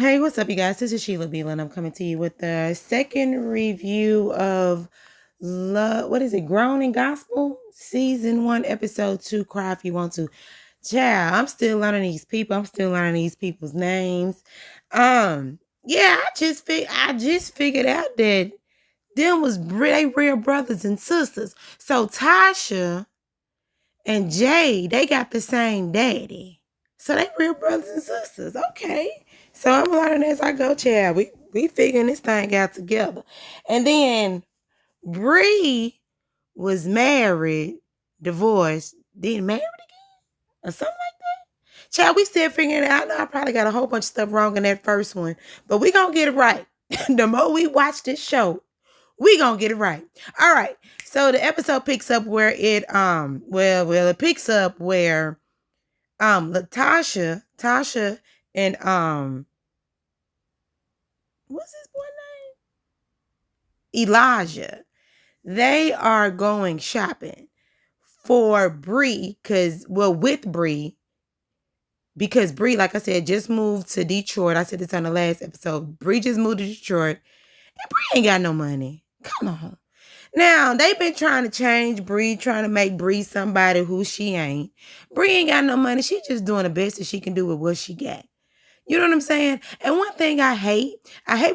Hey, what's up, you guys? This is Sheila Beela, and I'm coming to you with the second review of Love. What is it? Grown in Gospel, Season 1, Episode 2. Cry if you want to. Child, I'm still learning these people. I'm still learning these people's names. Yeah, I just figured out that them was they real brothers and sisters. So Tasha and Jay, they got the same daddy. So they real brothers and sisters. Okay. So I'm learning as I go, child. We figuring this thing out together. And then Bree was married, divorced, then married again? Or something like that. Child, we still figuring it out. I know I probably got a whole bunch of stuff wrong in that first one, but we gonna get it right. The more we watch this show, we gonna get it right. All right. So the episode picks up where it picks up where Tasha and what's his boy name? Elijah. They are going shopping for Bree with Bree, because Bree, like I said, just moved to Detroit. I said this on the last episode. Bree just moved to Detroit, and Bree ain't got no money. Come on. Now, they've been trying to change Bree, trying to make Bree somebody who she ain't. Bree ain't got no money. She just doing the best that she can do with what she got. You know what I'm saying? And one thing I hate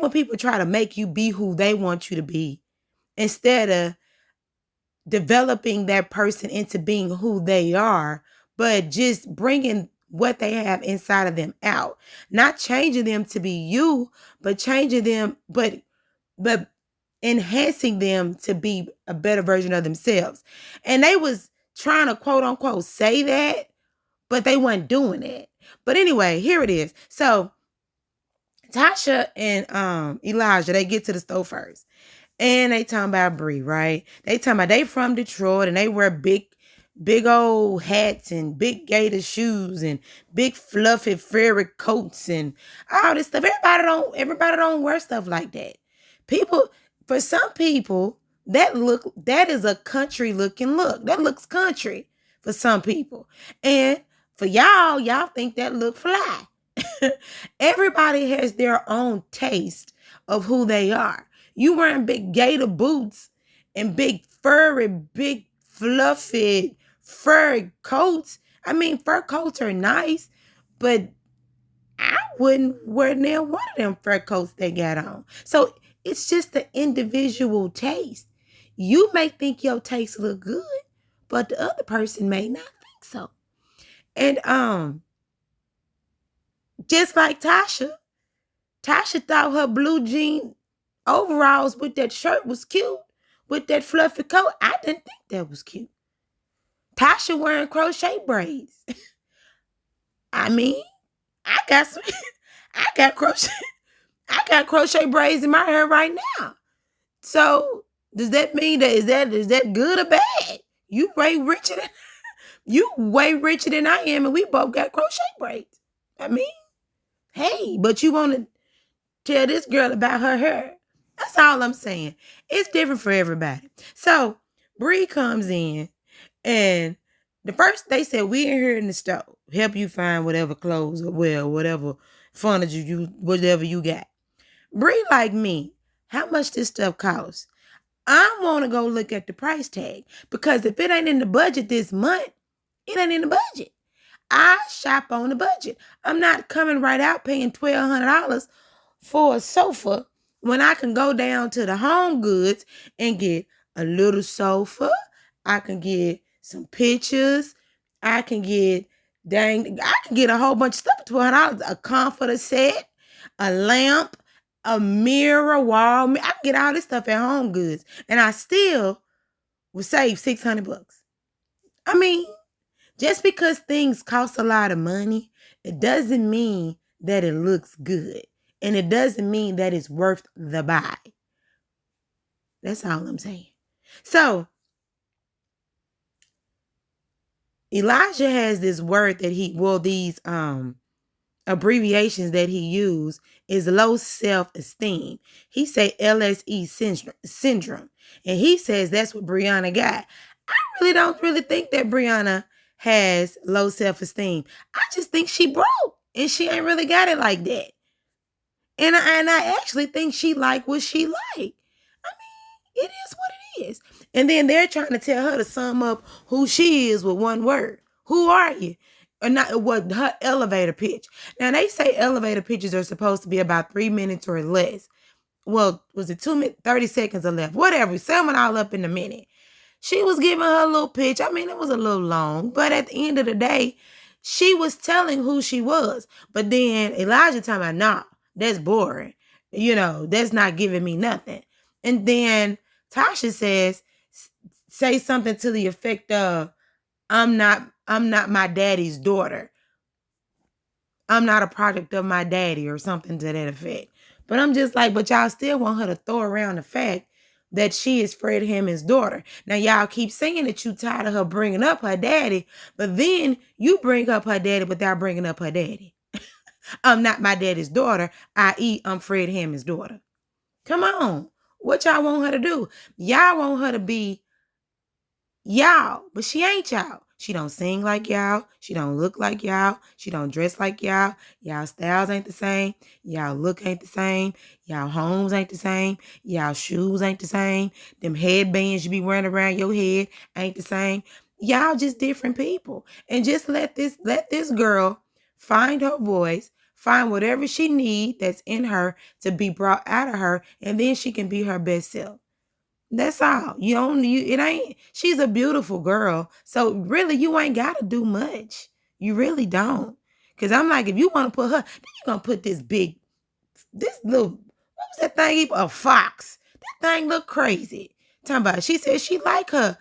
when people try to make you be who they want you to be instead of developing that person into being who they are, but just bringing what they have inside of them out. Not changing them to be you, but changing them, but enhancing them to be a better version of themselves. And they was trying to quote unquote say that, but they weren't doing it. But anyway, here it is. So Tasha and Elijah, they get to the store first. And they talking about Bree, right? They talking about they from Detroit and they wear big old hats and big gator shoes and big fluffy furry coats and all this stuff. Everybody don't wear stuff like that. For some people, that is a country looking look. That looks country for some people. And for y'all think that look fly. Everybody has their own taste of who they are. You wearing big gator boots and big furry, big fluffy furry coats. I mean, fur coats are nice, but I wouldn't wear near one of them fur coats they got on. So it's just the individual taste. You may think your taste look good, but the other person may not think so. And just like Tasha thought her blue jean overalls with that shirt was cute, with that fluffy coat. I didn't think that was cute. Tasha wearing crochet braids. I mean, I got crochet braids in my hair right now. So does that mean is that good or bad? You way richer than I am, and we both got crochet braids. I mean, hey, but you want to tell this girl about her hair. That's all I'm saying. It's different for everybody. So Bree comes in, and they said, we in here in the store, help you find whatever clothes or whatever furniture whatever you got. Bree like me, how much this stuff costs? I want to go look at the price tag, because if it ain't in the budget this month, it ain't in the budget. I shop on the budget. I'm not coming right out paying $1,200 for a sofa when I can go down to the Home Goods and get a little sofa. I can get some pictures. I can get a whole bunch of stuff for $1,200. A comforter set, a lamp, a mirror, wall. I can get all this stuff at Home Goods, and I still will save $600. I mean, just because things cost a lot of money, it doesn't mean that it looks good. And it doesn't mean that it's worth the buy. That's all I'm saying. So, Elijah has this word that these abbreviations that he used is low self-esteem. He say LSE syndrome. And he says that's what Brianna got. I really don't think that Brianna has low self-esteem. I just think she broke and she ain't really got it like that. And I actually think she like what she like. It is what it is. And then they're trying to tell her to sum up who she is with one word. Who are you? Or not what her elevator pitch. Now they say elevator pitches are supposed to be about 3 minutes or less. Well, was it 2 minutes, 30 seconds or less? Whatever. Summing all up in a minute. She was giving her little pitch. I mean, it was a little long, but at the end of the day, she was telling who she was. But then Elijah talking about, nah, that's boring. That's not giving me nothing. And then Tasha says, say something to the effect of, I'm not my daddy's daughter. I'm not a product of my daddy or something to that effect. But I'm just like, but y'all still want her to throw around the fact that she is Fred Hammond's daughter. Now, y'all keep saying that you tired of her bringing up her daddy, but then you bring up her daddy without bringing up her daddy. I'm not my daddy's daughter, i.e. I'm Fred Hammond's daughter. Come on. What y'all want her to do? Y'all want her to be y'all, but she ain't y'all. She don't sing like y'all. She don't look like y'all. She don't dress like y'all. Y'all styles ain't the same. Y'all look ain't the same. Y'all homes ain't the same. Y'all shoes ain't the same. Them headbands you be wearing around your head ain't the same. Y'all just different people. And just let this girl find her voice, find whatever she need that's in her to be brought out of her, and then she can be her best self. That's all. She's a beautiful girl. So really you ain't gotta do much. You really don't. Cause I'm like, if you want to put her, then you're gonna put this little, what was that thing? A fox. That thing look crazy. Talking about, she said she like the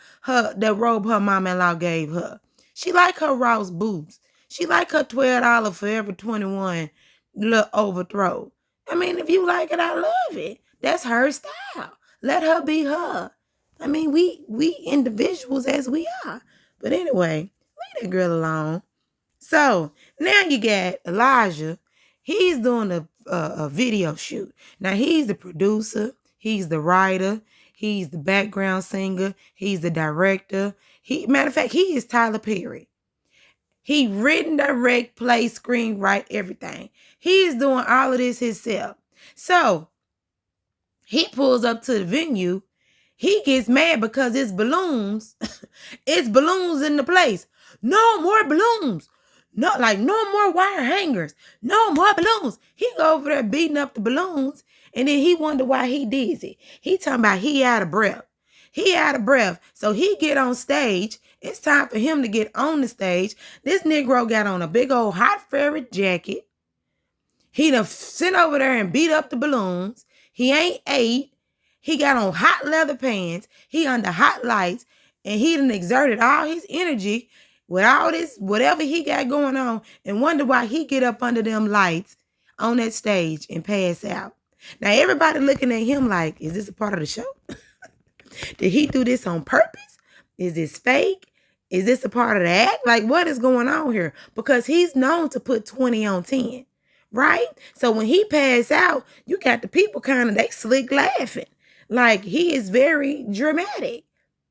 robe her mama-in-law gave her. She like her Ross boots. She like her $12 Forever 21 little overthrow. I mean, if you like it, I love it. That's her style. Let her be her. I mean, we individuals as we are. But anyway, leave that girl alone. So now you got Elijah. He's doing a video shoot. Now he's the producer. He's the writer. He's the background singer. He's the director. Matter of fact, he is Tyler Perry. He written, direct, play, screenwrite, everything. He's doing all of this himself. So he pulls up to the venue. He gets mad because it's balloons. It's balloons in the place. No more balloons. No more wire hangers. No more balloons. He go over there beating up the balloons. And then he wonder why he dizzy. He talking about he out of breath. He out of breath. So he get on stage. It's time for him to get on the stage. This Negro got on a big old hot ferret jacket. He done sent over there and beat up the balloons. He ain't ate. He got on hot leather pants. He under hot lights. And he done exerted all his energy with all this, whatever he got going on, and wonder why he get up under them lights on that stage and pass out. Now, everybody looking at him like, is this a part of the show? Did he do this on purpose? Is this fake? Is this a part of the act? Like, what is going on here? Because he's known to put 20 on 10, right? So when he passed out, you got the people they slick laughing. Like, he is very dramatic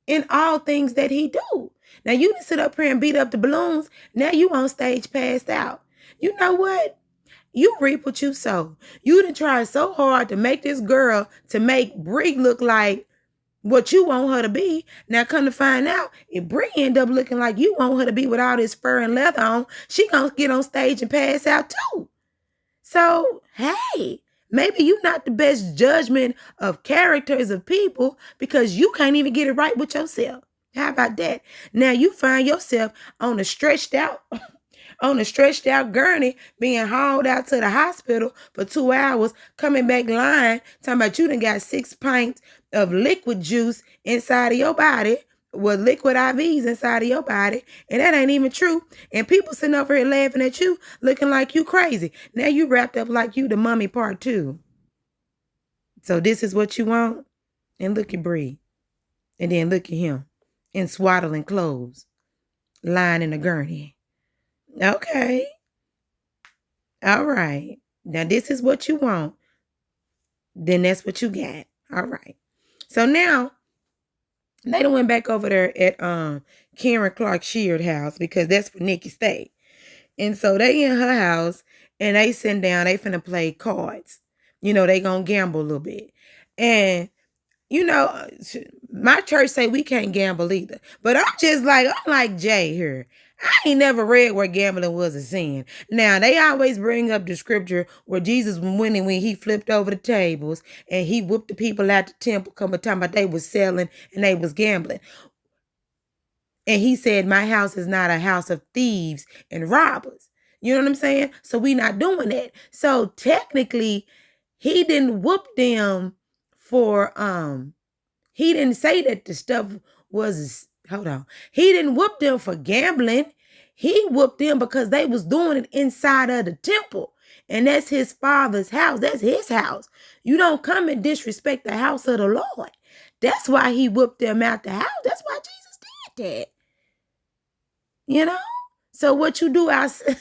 in all things that he do. Now, you didn't sit up here and beat up the balloons. Now you on stage passed out. You know what? You reap what you sow. You done tried so hard to make this girl, to make Bree look like what you want her to be. Now come to find out, if Bree end up looking like you want her to be with all this fur and leather on, she gonna get on stage and pass out too. So, hey, maybe you're not the best judgment of characters of people because you can't even get it right with yourself. How about that? Now you find yourself on a stretched out gurney, being hauled out to the hospital for 2 hours, coming back lying, talking about you done got 6 pints of liquid juice inside of your body, with liquid IVs inside of your body, and that ain't even true. And people sitting over here laughing at you, looking like you crazy. Now you wrapped up like you the mummy part 2. So this is what you want? And look at Bree. And then look at him in swaddling clothes, lying in a gurney. Okay. All right. Now this is what you want. Then that's what you got. All right. So now they done went back over there at Karen Clark Sheard house, because that's where Nikki stayed. And so they in her house and they sitting down, they finna play cards. They gonna gamble a little bit. And my church say we can't gamble either. But I'm like Jay here. I ain't never read where gambling was a sin. Now, they always bring up the scripture where Jesus was winning when he flipped over the tables and he whooped the people at the temple, coming talking about they was selling and they was gambling. And he said, my house is not a house of thieves and robbers. You know what I'm saying? So we not doing that. So technically, he didn't whoop them for he didn't say that the stuff was, hold on. He didn't whoop them for gambling. He whooped them because they was doing it inside of the temple. And that's his father's house. That's his house. You don't come and disrespect the house of the Lord. That's why he whooped them out the house. That's why Jesus did that. So what you do outside,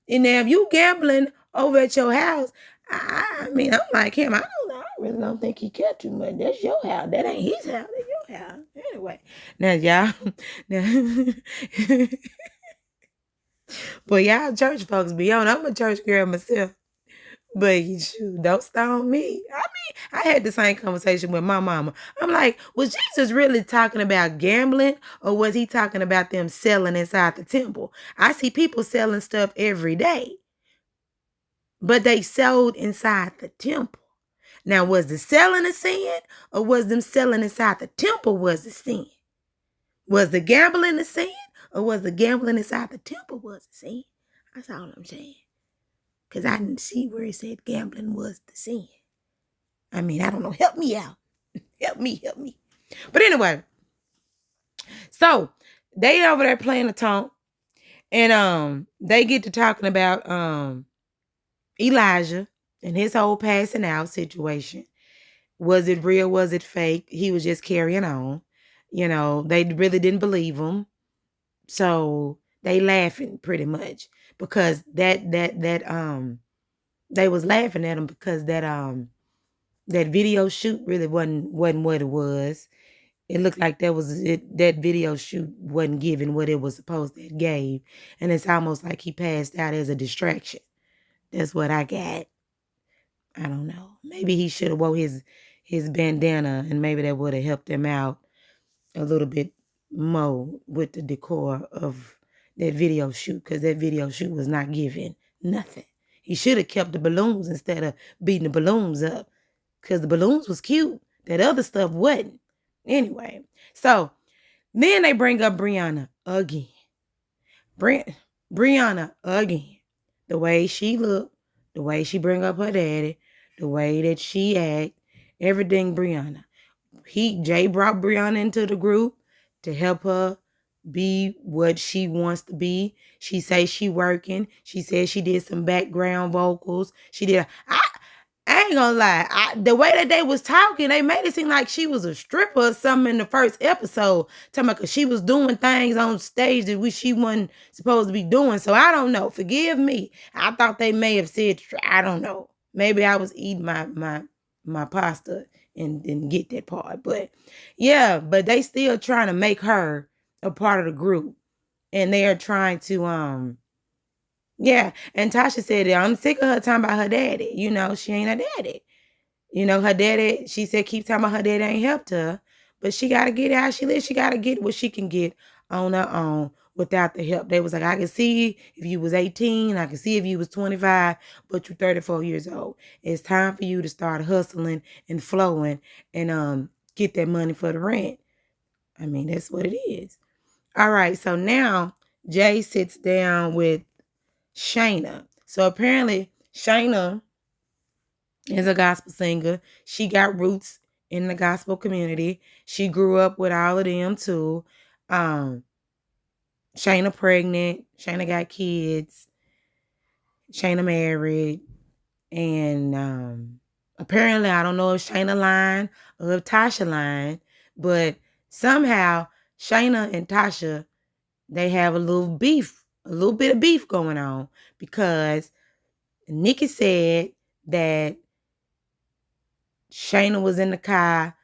and now if you gambling over at your house, I'm like him. I don't know. I really don't think he cared too much. That's your house. That ain't his house. That's your house. Anyway, now y'all, but y'all church folks be on. I'm a church girl myself. But shoot, don't stone me. I had the same conversation with my mama. I'm like, was Jesus really talking about gambling, or was he talking about them selling inside the temple? I see people selling stuff every day, but they sold inside the temple. Now, was the selling a sin, or was them selling inside the temple was the sin? Was the gambling a sin, or was the gambling inside the temple was the sin? That's all I'm saying. Because I didn't see where it said gambling was the sin. I don't know. Help me out. Help me. But anyway, so they over there playing the tonk, and they get to talking about Elijah and his whole passing out situation. Was it real? Was it fake? He was just carrying on. They really didn't believe him. So they laughing pretty much because that they was laughing at him because that video shoot really wasn't what it was. It looked like that video shoot wasn't giving what it was supposed to give. And it's almost like he passed out as a distraction. That's what I got. I don't know. Maybe he should have wore his bandana, and maybe that would have helped him out a little bit more with the decor of that video shoot, because that video shoot was not giving nothing. He should have kept the balloons instead of beating the balloons up, because the balloons was cute. That other stuff wasn't. Anyway, so then they bring up Brianna again. Brianna again. The way she looked, the way she bring up her daddy, the way that she act, everything Brianna. Jay brought Brianna into the group to help her be what she wants to be. She say she working. She said she did some background vocals. She did. I ain't gonna lie. The way that they was talking, they made it seem like she was a stripper or something in the first episode. Talking about 'cause she was doing things on stage that she wasn't supposed to be doing. So I don't know. Forgive me. I thought they may have said, I don't know. Maybe I was eating my pasta and didn't get that part. But yeah, but they still trying to make her a part of the group. And they are trying to yeah, and Tasha said, I'm sick of her talking about her daddy. She ain't her daddy. Her daddy, she said, keep talking about her daddy ain't helped her. But she got to get out she lives. She got to get what she can get on her own without the help. They was like, I can see if you was 18. I can see if you was 25, but you're 34 years old. It's time for you to start hustling and flowing and get that money for the rent. That's what it is. All right, so now Jay sits down with Shayna. So apparently Shayna is a gospel singer. She got roots in the gospel community. She grew up with all of them too. Shayna pregnant. Shayna got kids. Shayna married. And apparently, I don't know if Shayna lying or if Tasha lying, but somehow Shayna and Tasha, they have a little bit of beef going on, because Nikki said that Shayna was in the car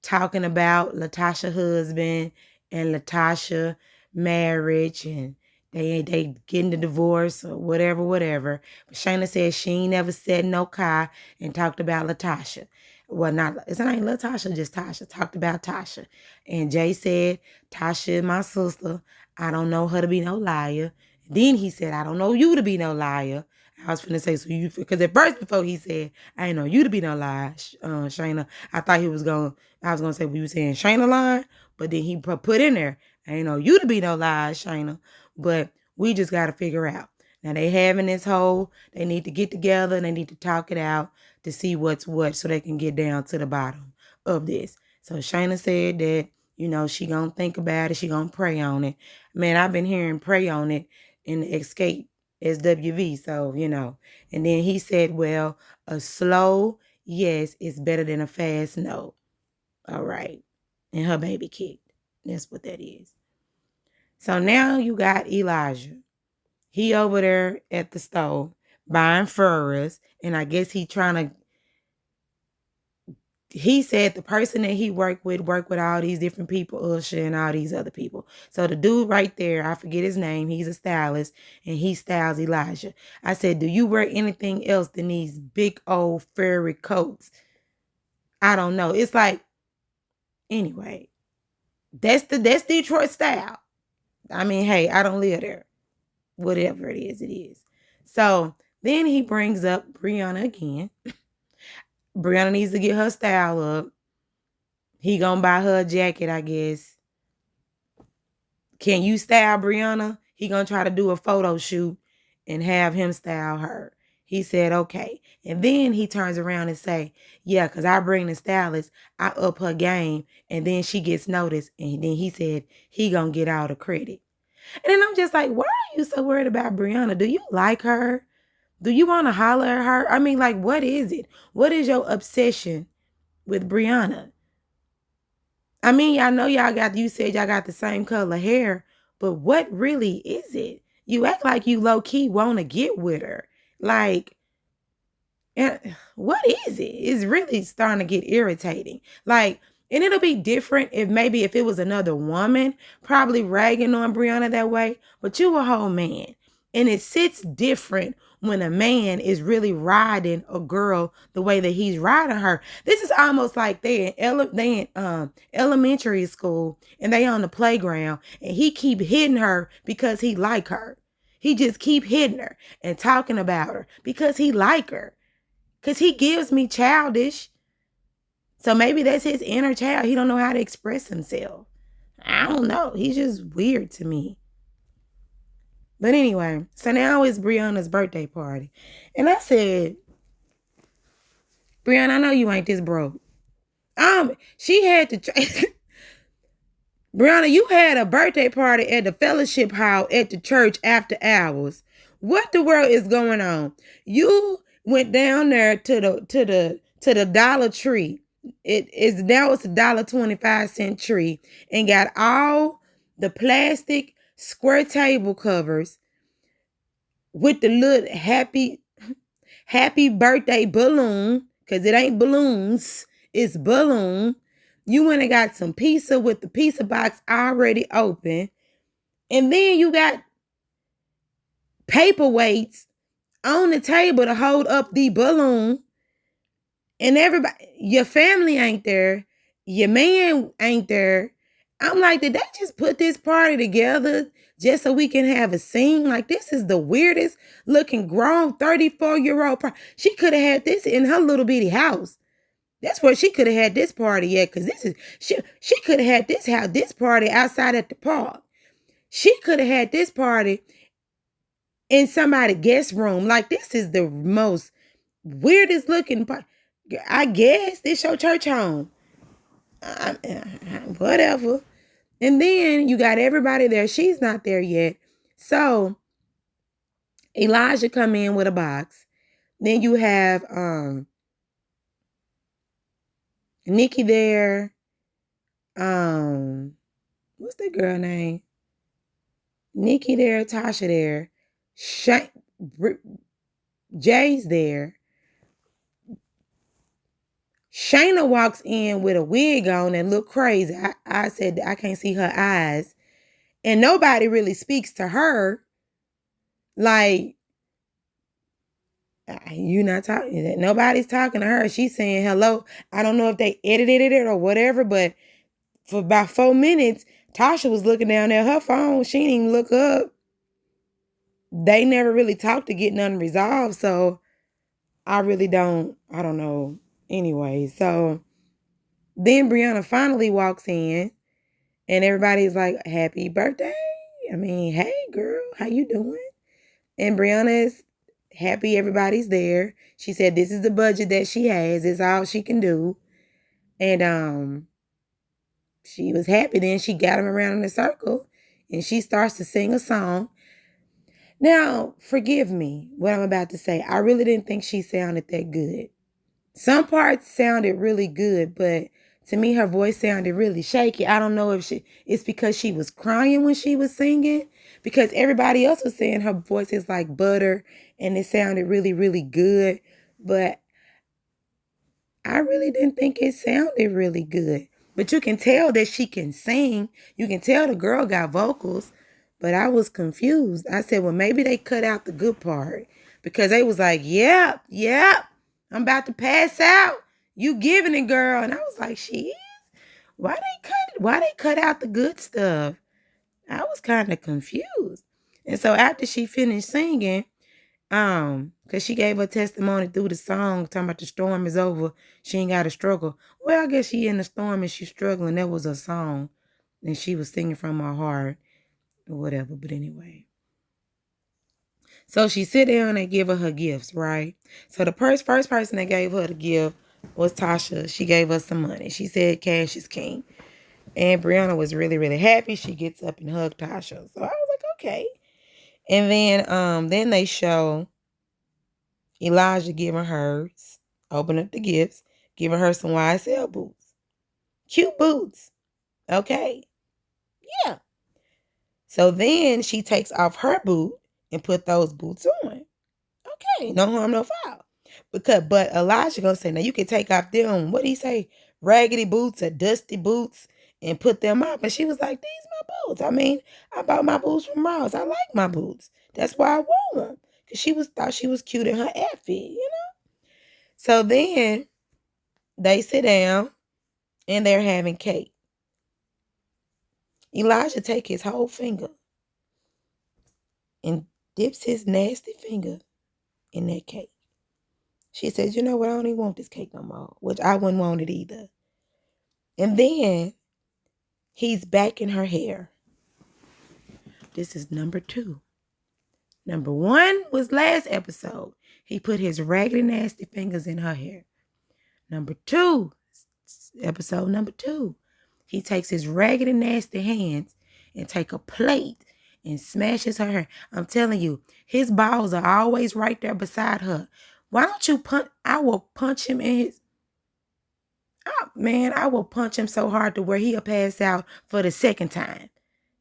talking about Latasha's husband and Latasha marriage, and They getting the divorce or whatever. But Shayna said she ain't never said no car and talked about Latasha. Well, it's not Latasha, just Tasha. Talked about Tasha. And Jay said, Tasha is my sister. I don't know her to be no liar. Then he said, I don't know you to be no liar. I was finna say, so you, because at first before he said, I ain't know you to be no liar, Shayna. I thought I was gonna say, well, you saying Shayna lying? But then he put in there, I ain't know you to be no liar, Shayna. But we just got to figure out. Now they having this whole, they need to get together and they need to talk it out to see what's what so they can get down to the bottom of this. So Shayna said that, she gonna think about it. She gonna pray on it. Man, I've been hearing pray on it in the Escape SWV. So, and then he said, well, a slow yes is better than a fast no. All right. And her baby kicked. That's what that is. So now you got Elijah. He over there at the store buying furries, and I guess he said the person that he worked with all these different people, Usher and all these other people. So the dude right there, I forget his name, he's a stylist, and he styles Elijah. I said, do you wear anything else than these big old furry coats? I don't know. It's like, anyway, that's Detroit style. I mean, hey, I don't live there. Whatever it is, it is. So then he brings up Brianna again. Brianna needs to get her style up. He gonna buy her a jacket, I guess. Can you style Brianna? He gonna try to do a photo shoot and have him style her. He said, okay. And then he turns around and say, yeah, because I bring the stylist, I up her game, and then she gets noticed. And then he said he gonna get all the credit. And then I'm just like, why are you so worried about Brianna? Do you like her? Do you want to holler at her? I mean, like, what is it? What is your obsession with Brianna? I mean, I know you said y'all got the same color hair, but what really is it? You act like you low-key want to get with her. Like, what is it? It's really starting to get irritating. Like, and it'll be different if it was another woman probably ragging on Brianna that way, but you a whole man. And it sits different when a man is really riding a girl the way that he's riding her. This is almost like they in elementary school and they on the playground and he keep hitting her because he like her. He just keep hitting her and talking about her because he like her. Because he gives me childish. So maybe that's his inner child. He don't know how to express himself. I don't know. He's just weird to me. But anyway, so now it's Brianna's birthday party. And I said, Brianna, I know you ain't this broke. She had to... Brianna, you had a birthday party at the fellowship hall at the church after hours. What the world is going on? You went down there to the Dollar Tree. It's a $1.25 tree and got all the plastic square table covers with the little happy birthday balloon, because it ain't balloons, it's balloon. You went and got some pizza with the pizza box already open. And then you got paperweights on the table to hold up the balloon. And everybody, your family ain't there. Your man ain't there. I'm like, did they just put this party together just so we can have a scene? Like, this is the weirdest looking grown 34-year-old party. She could have had this in her little bitty house. That's where she could have had this party at, because she could have had this party outside at the park. She could have had this party in somebody's guest room. Like, this is the most weirdest looking party. I guess this your church home. Whatever. And then you got everybody there. She's not there yet. So Elijah come in with a box. Then you have Nikki there. What's that girl name? Nikki there, Tasha there. Jay's there. Shayna walks in with a wig on and look crazy. I said I can't see her eyes. And nobody really speaks to her. Like, you not talking. Nobody's talking to her. She's saying hello. I don't know if they edited it or whatever, but for about 4 minutes, Tasha was looking down at her phone. She didn't even look up. They never really talked to get nothing resolved. So I don't know. Anyway, so then Brianna finally walks in and everybody's like, happy birthday. I mean, hey girl, how you doing? And Brianna is happy everybody's there. She said this is the budget that she has. It's all she can do. And she was happy. Then she got him around in a circle and she starts to sing a song. Now, forgive me what I'm about to say. I really didn't think she sounded that good. Some parts sounded really good, but to me, her voice sounded really shaky. I don't know if it's because she was crying when she was singing, because everybody else was saying her voice is like butter and it sounded really, really good. But I really didn't think it sounded really good. But you can tell that she can sing. You can tell the girl got vocals. But I was confused. I said, well, maybe they cut out the good part. Because they was like, yep, I'm about to pass out. You giving it, girl. And I was like, she is? Why they cut out the good stuff? I was kind of confused. And so after she finished singing, because she gave her testimony through the song, talking about the storm is over, she ain't got to struggle. Well, I guess she in the storm and she's struggling. That was a song. And she was singing from her heart or whatever. But anyway. So she sit down and give her gifts, right? So the first person that gave her the gift was Tasha. She gave us some money. She said cash is king. And Brianna was really, really happy. She gets up and hugged Tasha. So I was like, okay. And then they show Elijah giving her, open up the gifts, giving her some YSL boots. Cute boots. Okay. Yeah. So then she takes off her boot and put those boots on. Okay. No harm, no foul. But Elijah gonna say, now you can take off them, what did he say? Raggedy boots or dusty boots and put them up. And she was like, these my boots. I mean, I bought my boots from Ross. I like my boots. That's why I wore them. Because thought she was cute in her outfit, you know? So then they sit down and they're having cake. Elijah take his whole finger and dips his nasty finger in that cake. She says, you know what? I don't even want this cake no more, which I wouldn't want it either. And then he's back in her hair. This is number 2. Number 1 was last episode. He put his raggedy, nasty fingers in her hair. Number 2, episode number 2, he takes his raggedy, nasty hands and take a plate and smashes her hair. I'm telling you, his balls are always right there beside her. Why don't you punch? I will punch him in his... Oh, man, I will punch him so hard to where he'll pass out for the second time.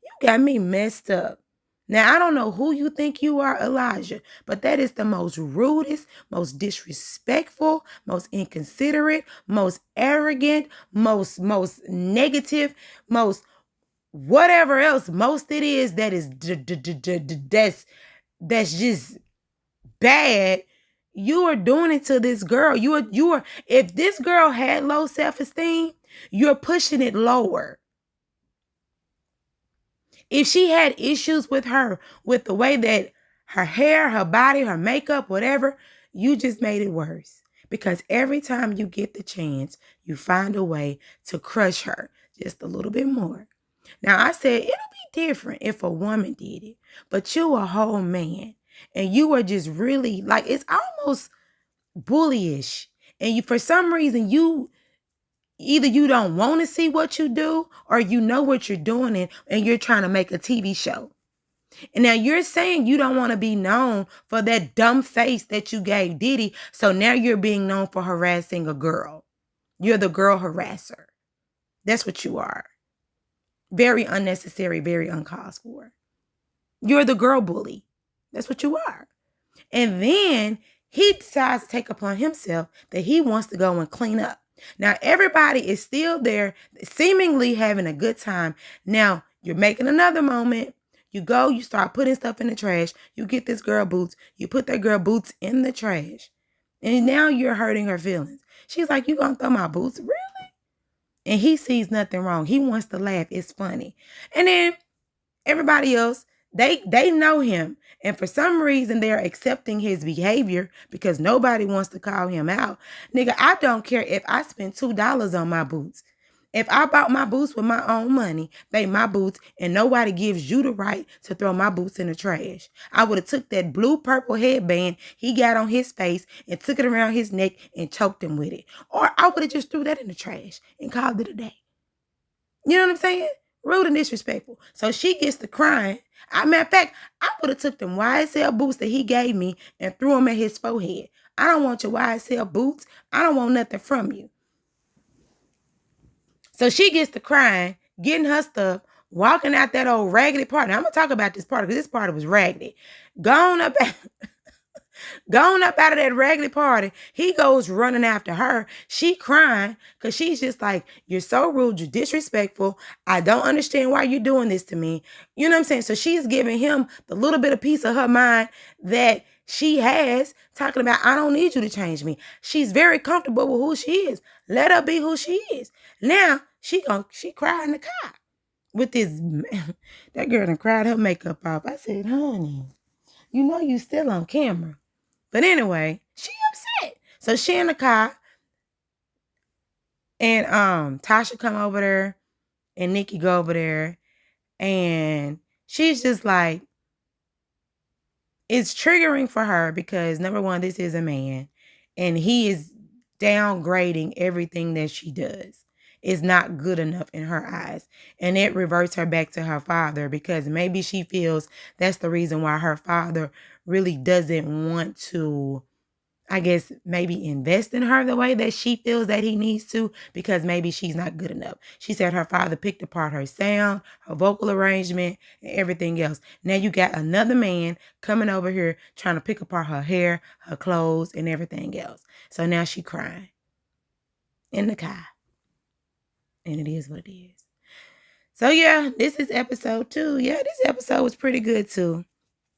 You got me messed up. Now, I don't know who you think you are, Elijah, but that is the most rudest, most disrespectful, most inconsiderate, most arrogant, most negative, most whatever else, most it is that is that's just bad. You are doing it to this girl. You are if this girl had low self-esteem, you're pushing it lower. If she had issues with the way that her hair, her body, her makeup, whatever, you just made it worse. Because every time you get the chance, you find a way to crush her just a little bit more. Now, I said it'll be different if a woman did it, but you a whole man. And you are just really, like, it's almost bullyish. And for some reason, either you don't want to see what you do or you know what you're doing and you're trying to make a TV show. And now you're saying you don't want to be known for that dumb face that you gave Diddy. So now you're being known for harassing a girl. You're the girl harasser. That's what you are. Very unnecessary, very uncalled for. You're the girl bully. That's what you are. And then he decides to take upon himself that he wants to go and clean up. Now, everybody is still there, seemingly having a good time. Now, you're making another moment. You go, you start putting stuff in the trash. You get this girl boots. You put that girl boots in the trash. And now you're hurting her feelings. She's like, you gonna throw my boots? Really? And he sees nothing wrong. He wants to laugh. It's funny. And then everybody else, they know him. And for some reason, they're accepting his behavior because nobody wants to call him out. Nigga, I don't care if I spend $2 on my boots. If I bought my boots with my own money, they my boots, and nobody gives you the right to throw my boots in the trash. I would have took that blue purple headband he got on his face and took it around his neck and choked him with it. Or I would have just threw that in the trash and called it a day. You know what I'm saying? Rude and disrespectful. So she gets to crying. Matter of fact, I would have took them YSL boots that he gave me and threw them at his forehead. I don't want your YSL boots. I don't want nothing from you. So she gets to crying, getting her stuff, walking out that old raggedy party. Now, I'm going to talk about this party because this party was raggedy. Gone up out of that raggedy party. He goes running after her. She crying because she's just like, you're so rude. You're disrespectful. I don't understand why you're doing this to me. You know what I'm saying? So she's giving him the little bit of piece of her mind that she has, talking about, I don't need you to change me. She's very comfortable with who she is. Let her be who she is. Now, she cry in the car with this. That girl done cried her makeup off. I said, honey, you know you still on camera. But anyway, she upset. So she in the car. And Tasha come over there. And Nikki go over there. And she's just like, it's triggering for her because, number one, this is a man. And he is downgrading everything that she does. It's not good enough in her eyes. And it reverts her back to her father because maybe she feels that's the reason why her father really doesn't want to, I guess, maybe invest in her the way that she feels that he needs to because maybe she's not good enough. She said her father picked apart her sound, her vocal arrangement, and everything else. Now you got another man coming over here trying to pick apart her hair, her clothes, and everything else. So now she crying in the car. And it is what it is. So yeah, this is episode 2. Yeah, this episode was pretty good too.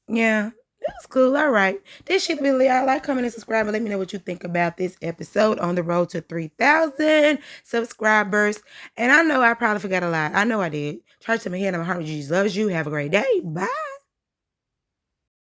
Yeah. It was cool. All right. This shit really all. Like, comment, and subscribe, and let me know what you think about this episode on the road to 3,000 subscribers. And I know I probably forgot a lot. I know I did. Charge to my head and my heart. Jesus loves you. Have a great day. Bye.